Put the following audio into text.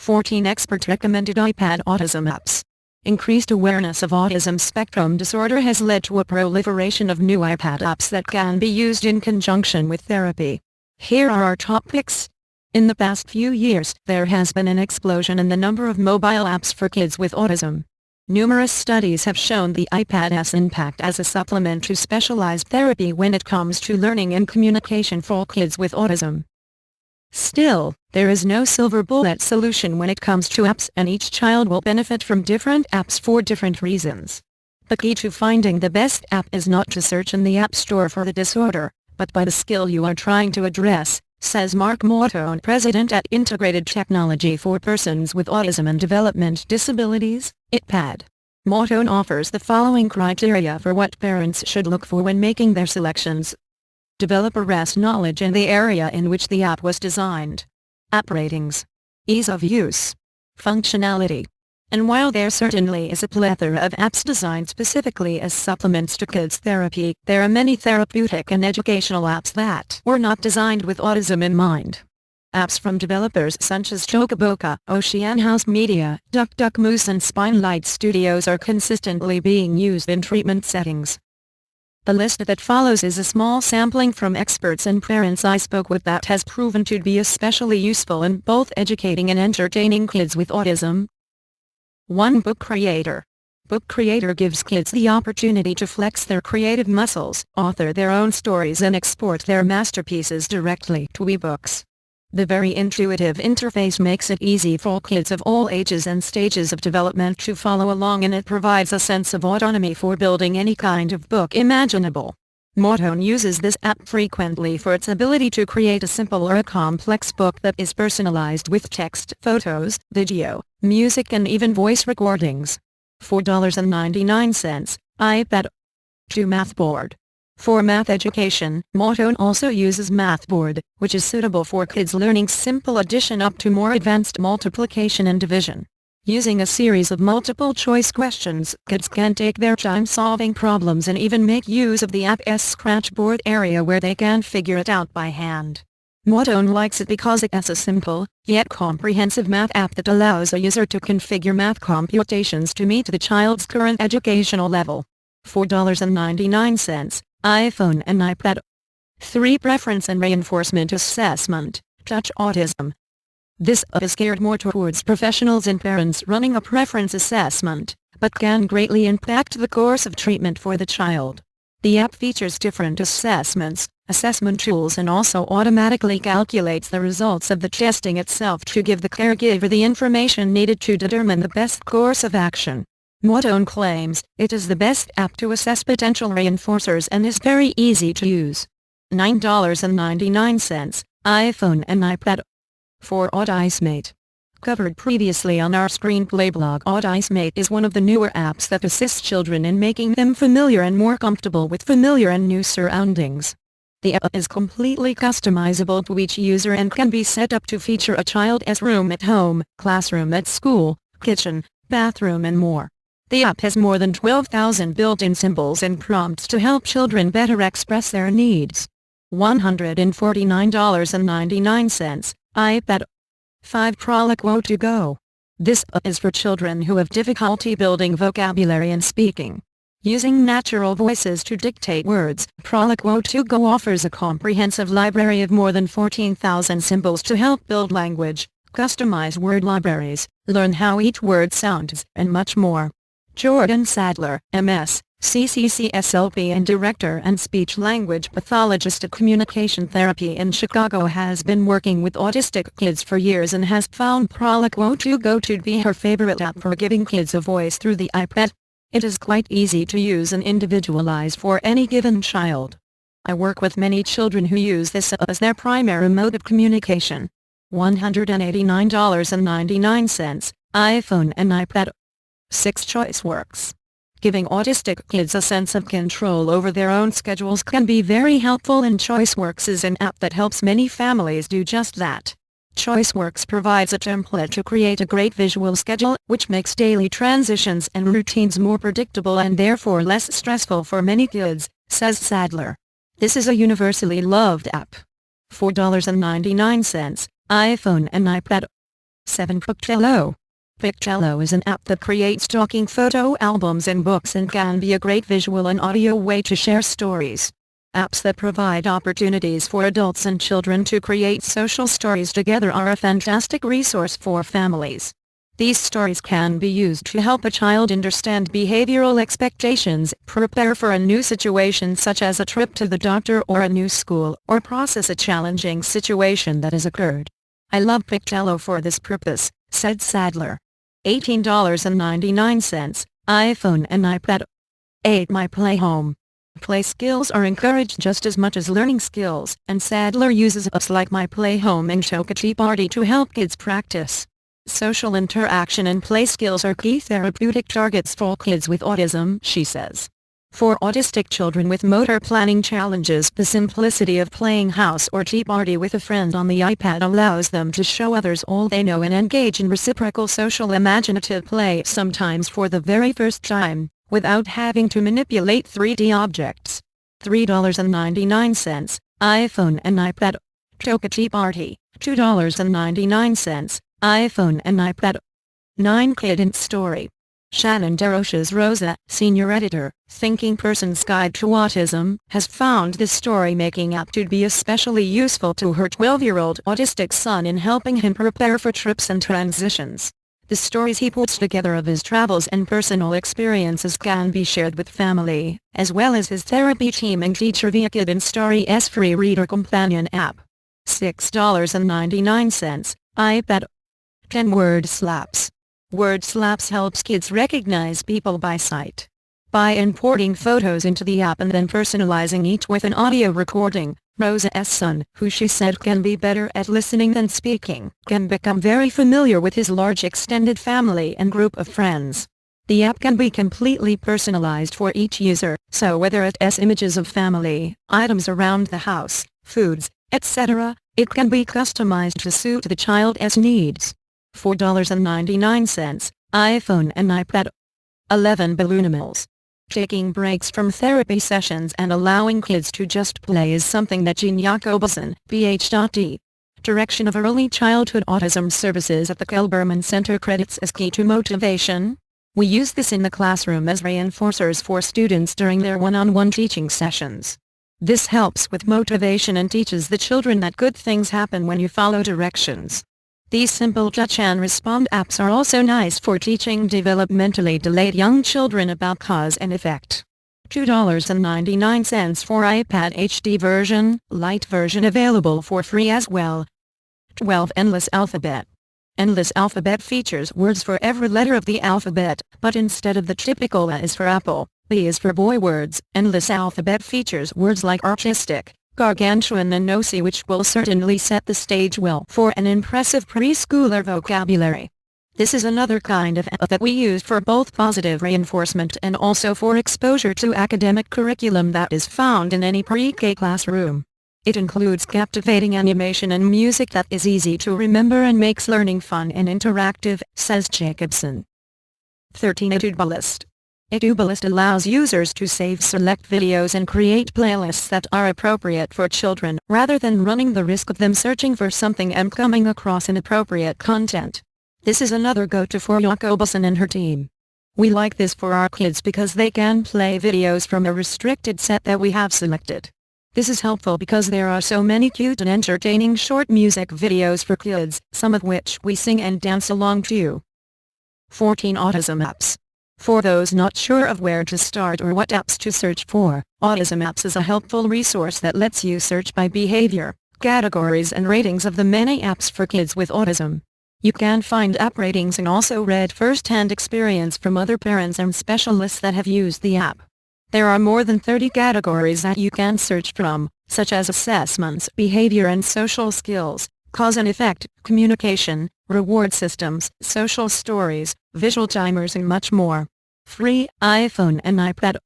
14 expert-recommended iPad autism apps. Increased awareness of autism spectrum disorder has led to a proliferation of new iPad apps that can be used in conjunction with therapy. Here are our top picks. In the past few years, there has been an explosion in the number of mobile apps for kids with autism. Numerous studies have shown the iPad's impact as a supplement to specialized therapy when it comes to learning and communication for kids with autism. Still, there is no silver bullet solution when it comes to apps, and each child will benefit from different apps for different reasons. The key to finding the best app is not to search in the App Store for the disorder, but by the skill you are trying to address, says Mark Mautone, president at Integrated Technology for Persons with Autism and Development Disabilities, ITPADD. Mautone offers the following criteria for what parents should look for when making their selections. Developer-S knowledge in the area in which the app was designed. App ratings. Ease of use. Functionality. And while there certainly is a plethora of apps designed specifically as supplements to kids' therapy, there are many therapeutic and educational apps that were not designed with autism in mind. Apps from developers such as Chocoboca, Ocean House Media, DuckDuckMoose and Spinelight Studios are consistently being used in treatment settings. The list that follows is a small sampling from experts and parents I spoke with that has proven to be especially useful in both educating and entertaining kids with autism. 1. Book Creator. Book Creator gives kids the opportunity to flex their creative muscles, author their own stories and export their masterpieces directly to ebooks. The very intuitive interface makes it easy for kids of all ages and stages of development to follow along, and it provides a sense of autonomy for building any kind of book imaginable. Mautone uses this app frequently for its ability to create a simple or a complex book that is personalized with text, photos, video, music and even voice recordings. $4.99, iPad. 2. MathBoard. For math education, Mautone also uses MathBoard, which is suitable for kids learning simple addition up to more advanced multiplication and division. Using a series of multiple-choice questions, kids can take their time solving problems and even make use of the app's scratchboard area where they can figure it out by hand. Mautone likes it because it is a simple, yet comprehensive math app that allows a user to configure math computations to meet the child's current educational level. $4.99, iPhone and iPad. 3. Preference and Reinforcement Assessment, Touch Autism. This app is geared more towards professionals and parents running a preference assessment, but can greatly impact the course of treatment for the child. The app features different assessment tools and also automatically calculates the results of the testing itself to give the caregiver the information needed to determine the best course of action. Mautone claims it is the best app to assess potential reinforcers and is very easy to use. $9.99, iPhone and iPad. 4. AutisMate. Covered previously on our screenplay blog, AutisMate is one of the newer apps that assists children in making them familiar and more comfortable with familiar and new surroundings. The app is completely customizable to each user and can be set up to feature a child's room at home, classroom at school, kitchen, bathroom and more. The app has more than 12,000 built-in symbols and prompts to help children better express their needs. $149.99, iPad. 5. Proloquo to Go. This app is for children who have difficulty building vocabulary and speaking. Using natural voices to dictate words, Proloquo to Go offers a comprehensive library of more than 14,000 symbols to help build language, customize word libraries, learn how each word sounds, and much more. Jordan Sadler, M.S., CCCSLP and Director and Speech-Language Pathologist at Communication Therapy in Chicago, has been working with autistic kids for years and has found Proloquo to Go to be her favorite app for giving kids a voice through the iPad. It is quite easy to use and individualize for any given child. I work with many children who use this app as their primary mode of communication. $189.99, iPhone and iPad. 6. Choiceworks. Giving autistic kids a sense of control over their own schedules can be very helpful, and Choiceworks is an app that helps many families do just that. Choiceworks provides a template to create a great visual schedule, which makes daily transitions and routines more predictable and therefore less stressful for many kids, says Sadler. This is a universally loved app. $4.99, iPhone and iPad. 7. Pictello. Pictello is an app that creates talking photo albums and books and can be a great visual and audio way to share stories. Apps that provide opportunities for adults and children to create social stories together are a fantastic resource for families. These stories can be used to help a child understand behavioral expectations, prepare for a new situation such as a trip to the doctor or a new school, or process a challenging situation that has occurred. "I love Pictello for this purpose," said Sadler. $18.99, iPhone and iPad. 8. My Playhome. Play skills are encouraged just as much as learning skills, and Sadler uses apps like My Playhome and ITPADD to help kids practice. Social interaction and play skills are key therapeutic targets for kids with autism, she says. For autistic children with motor planning challenges, the simplicity of playing house or tea party with a friend on the iPad allows them to show others all they know and engage in reciprocal social imaginative play, sometimes for the very first time, without having to manipulate 3D objects. $3.99, iPhone and iPad. Toka Tea Party, $2.99, iPhone and iPad. 9. Kid's Story. Shannon DeRoche's Rosa, senior editor, Thinking Person's Guide to Autism, has found this story-making app to be especially useful to her 12-year-old autistic son in helping him prepare for trips and transitions. The stories he puts together of his travels and personal experiences can be shared with family, as well as his therapy team and teacher via Kid's Story's free reader companion app. $6.99, iPad. 10. Word Slaps. Word Slaps helps kids recognize people by sight. By importing photos into the app and then personalizing each with an audio recording, Rosa's son, who she said can be better at listening than speaking, can become very familiar with his large extended family and group of friends. The app can be completely personalized for each user, so whether it's images of family, items around the house, foods, etc., it can be customized to suit the child's needs. $4.99, iPhone and iPad. 11. Balloonimals. Taking breaks from therapy sessions and allowing kids to just play is something that Jean Jacobson, Ph.D. Direction of Early Childhood Autism Services at the Kelberman Center credits as key to motivation. We use this in the classroom as reinforcers for students during their one-on-one teaching sessions. This helps with motivation and teaches the children that good things happen when you follow directions. These simple touch and respond apps are also nice for teaching developmentally delayed young children about cause and effect. $2.99 for iPad HD version, light version available for free as well. 12. Endless Alphabet. Endless Alphabet features words for every letter of the alphabet, but instead of the typical A is for apple, B is for boy words, Endless Alphabet features words like artistic, gargantuan and nosy, which will certainly set the stage well for an impressive preschooler vocabulary. This is another kind of app that we use for both positive reinforcement and also for exposure to academic curriculum that is found in any pre-K classroom. It includes captivating animation and music that is easy to remember and makes learning fun and interactive, says Jacobson. 13. iTubeList. iTubeList allows users to save select videos and create playlists that are appropriate for children, rather than running the risk of them searching for something and coming across inappropriate content. This is another go-to for Jacobson and her team. We like this for our kids because they can play videos from a restricted set that we have selected. This is helpful because there are so many cute and entertaining short music videos for kids, some of which we sing and dance along to. 14. Autism Apps. For those not sure of where to start or what apps to search for, Autism Apps is a helpful resource that lets you search by behavior, categories and ratings of the many apps for kids with autism. You can find app ratings and also read first-hand experience from other parents and specialists that have used the app. There are more than 30 categories that you can search from, such as assessments, behavior and social skills, cause and effect, communication, reward systems, social stories, visual timers and much more. Free, iPhone and iPad.